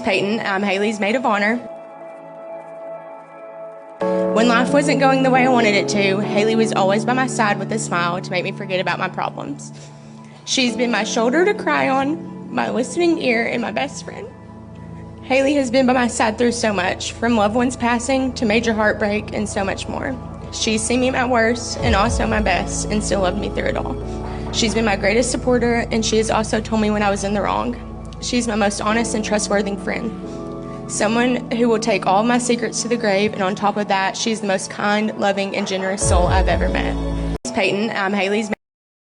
Peyton. I'm Haley's maid of honor. When life wasn't going the way I wanted it to, Haley was always by my side with a smile to make me forget about my problems. She's been my shoulder to cry on, my listening ear, and my best friend. Haley has been by my side through so much, from loved ones passing to major heartbreak and so much more. She's seen me at my worst and also my best and still loved me through it all. She's been my greatest supporter, and she has also told me when I was in the wrong. She's my most honest and trustworthy friend. Someone who will take all of my secrets to the grave, and on top of that, she's the most kind, loving, and generous soul I've ever met. Peyton, I'm Haley's